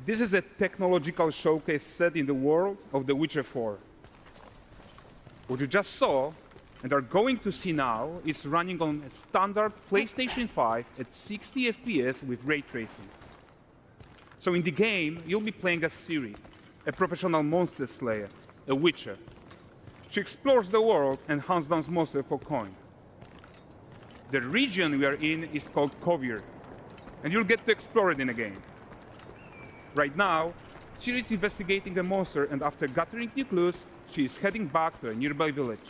This is a technological showcase set in the world of The Witcher 4. What you just saw and are going to see now is running on a standard PlayStation 5 at 60 FPS with ray tracing. So in the game, you'll be playing as Ciri, a professional monster slayer, a witcher. She explores the world and hunts down monsters for coin. The region we are in is called Kovir, and you'll get to explore it in a game. Right now, Ciri is investigating a monster, and after gathering new clues, she is heading back to a nearby village.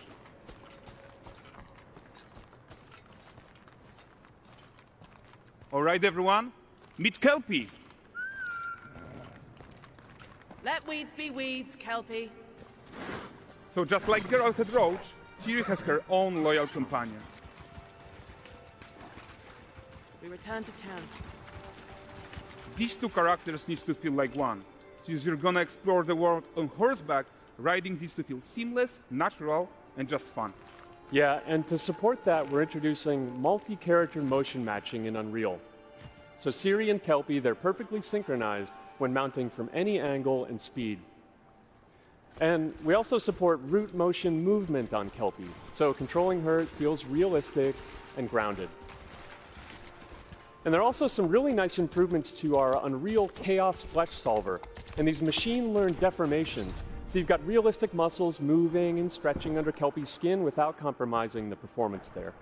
All right, everyone, meet Kelpie. Let weeds be weeds, Kelpie. So just like Geralt and Roach, Ciri has her own loyal companion. We return to town. These two characters need to feel like one. Since you're gonna explore the world on horseback, riding needs to feel seamless, natural, and just fun. Yeah, and to support that, we're introducing multi-character motion matching in Unreal. So Ciri and Kelpie, they're perfectly synchronized when mounting from any angle and speed. And we also support root motion movement on Kelpie, so controlling her feels realistic and grounded. And there are also some really nice improvements to our Unreal Chaos Flesh Solver and these machine-learned deformations. So you've got realistic muscles moving and stretching under Kelpie's skin without compromising the performance there.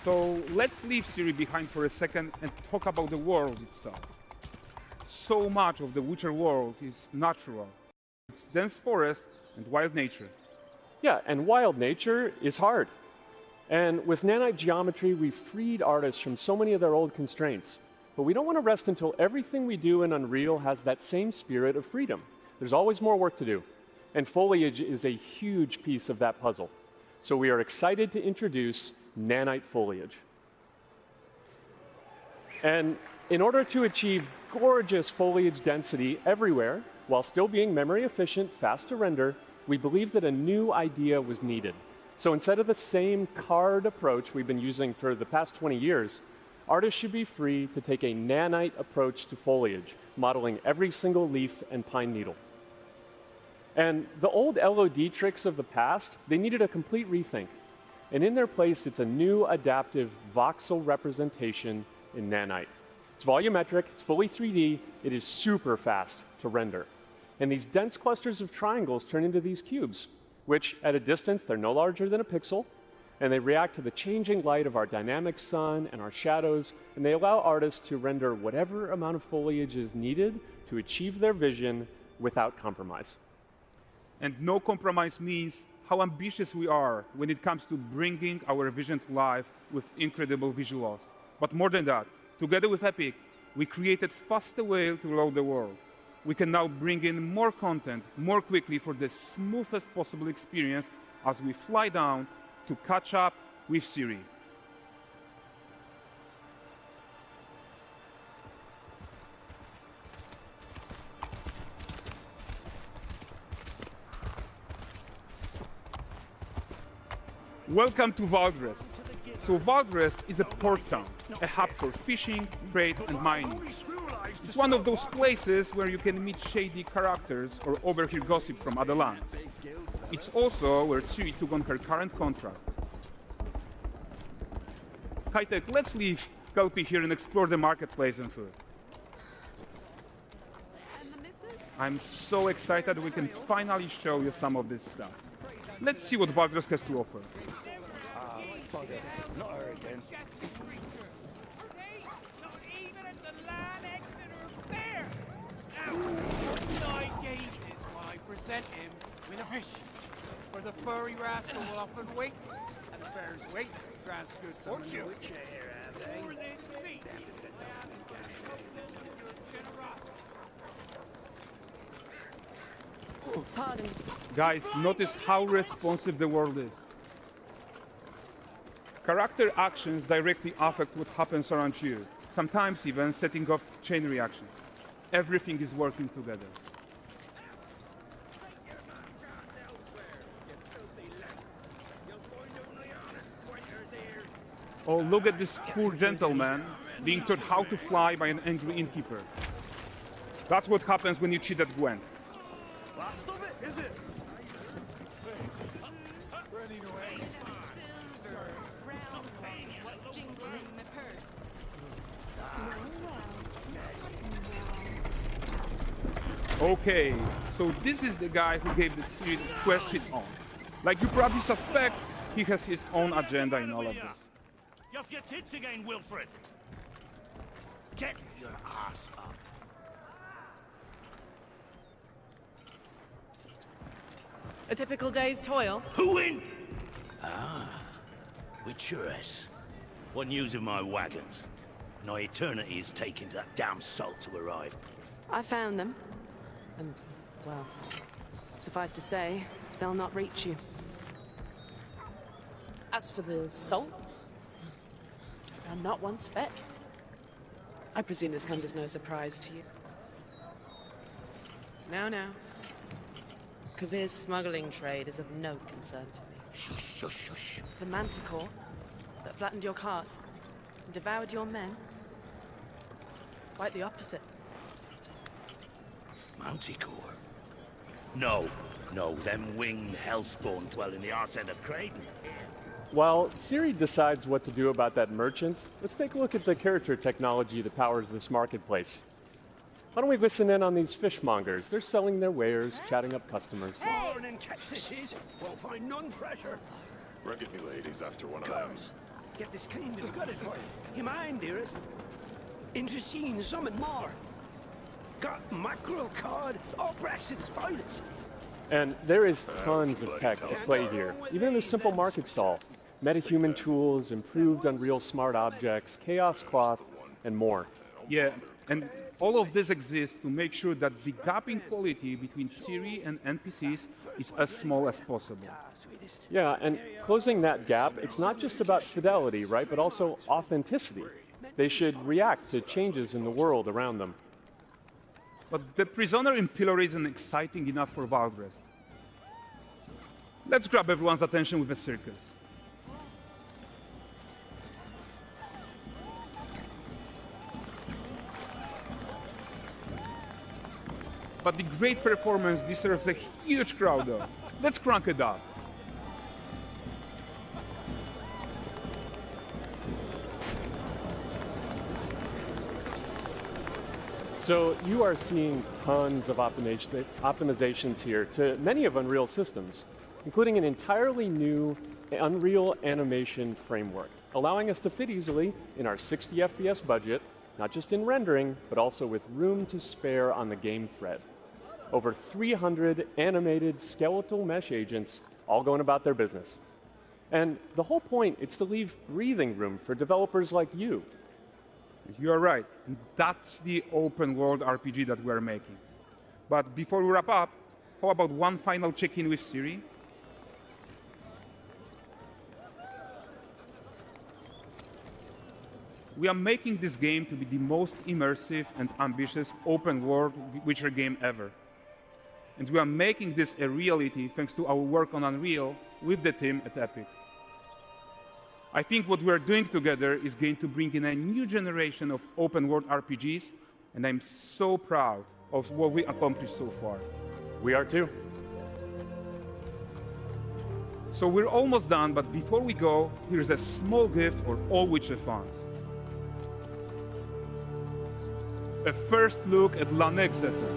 So let's leave Ciri behind for a second and talk about the world itself. So much of the Witcher world is natural. It's dense forest and wild nature. Yeah, and wild nature is hard. And with nanite geometry, we've freed artists from so many of their old constraints. But we don't want to rest until everything we do in Unreal has that same spirit of freedom. There's always more work to do. And foliage is a huge piece of that puzzle. So we are excited to introduce nanite foliage. And in order to achieve gorgeous foliage density everywhere, while still being memory efficient, fast to render, we believe that a new idea was needed. So instead of the same card approach we've been using for the past 20 years, artists should be free to take a nanite approach to foliage, modeling every single leaf and pine needle. And the old LOD tricks of the past, they needed a complete rethink. And in their place, it's a new adaptive voxel representation in nanite. It's volumetric, it's fully 3D, it is super fast to render. And these dense clusters of triangles turn into these cubes, which at a distance, they're no larger than a pixel, and they react to the changing light of our dynamic sun and our shadows, and they allow artists to render whatever amount of foliage is needed to achieve their vision without compromise. And no compromise means how ambitious we are when it comes to bringing our vision to life with incredible visuals. But more than that, together with Epic, we created faster way to load the world. We can now bring in more content more quickly for the smoothest possible experience as we fly down to catch up with Ciri. Welcome to Valdrest. So Valdrest is a port town, a hub for fishing, trade, and mining. It's one of those places where you can meet shady characters or overhear gossip from other lands. It's also where Ciri took on her current contract. High-tech, let's leave Kelpie here and explore the marketplace and food. I'm so excited we can finally show you some of this stuff. Let's see what Valdrest has to offer. Not her again. Not even at the land Exeter Fair. Now, 9 gazes while I present him with a fish. For the furry rascal will often wait, and the fair's weight grants good fortune. For this feat, Pardon. Guys, notice how responsive the world is. Character actions directly affect what happens around you, sometimes even setting off chain reactions. Everything is working together. Oh, look at this poor gentleman being taught how to fly by an angry innkeeper. That's what happens when you cheat at Gwent. Last of it, is it? Okay, so this is the guy who gave the series quest his own. Like you probably suspect, he has his own agenda in all of this. You're off your tits again, Wilfred. Get your ass up. A typical day's toil. Who in? Ah, Witcheress. What news of my wagons? No eternity is taking that damn salt to arrive. I found them. And, well, suffice to say, they'll not reach you. As for the salt, I found not one speck. I presume this comes as no surprise to you. Now. Kavir's smuggling trade is of no concern to me. Shush, shush, shush. The manticore that flattened your cart and devoured your men, quite the opposite. Manticore? No, them winged hellspawn dwell in the arse end of Creighton. While Siri decides what to do about that merchant, let's take a look at the character technology that powers this marketplace. Why don't we listen in on these fishmongers? They're selling their wares, chatting up customers. Morning, catch this is. Won't find none fresher. Reckon me ladies after one of them. Comes. Get this cleaned and gutted for you. You mind, dearest? Into seeing something more. Got mackerel cod, all Brexit's finest. And there is tons of tech to play here, even in this simple market stall. Metahuman tools, improved Unreal smart objects, chaos cloth, and more. Yeah, and all of this exists to make sure that the gap in quality between Siri and NPCs is as small as possible. Yeah, and closing that gap, it's not just about fidelity, right, but also authenticity. They should react to changes in the world around them. But the prisoner in pillory isn't exciting enough for Valdrest. Let's grab everyone's attention with a circus. But the great performance deserves a huge crowd though. Let's crank it up. So you are seeing tons of optimizations here to many of Unreal systems, including an entirely new Unreal animation framework, allowing us to fit easily in our 60 FPS budget, not just in rendering, but also with room to spare on the game thread. Over 300 animated skeletal mesh agents all going about their business. And the whole point is to leave breathing room for developers like you. You are right, and that's the open world RPG that we're making. But before we wrap up, how about one final check-in with Siri? We are making this game to be the most immersive and ambitious open world Witcher game ever. And we are making this a reality thanks to our work on Unreal with the team at Epic. I think what we are doing together is going to bring in a new generation of open world RPGs, and I'm so proud of what we accomplished so far. We are too. So we're almost done, but before we go, here's a small gift for all Witcher fans. A first look at Lanexeter.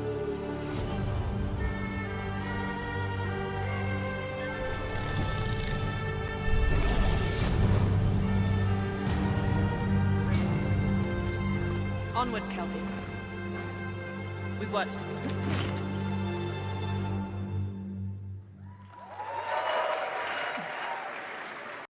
Onward, Kelpie. We've worked.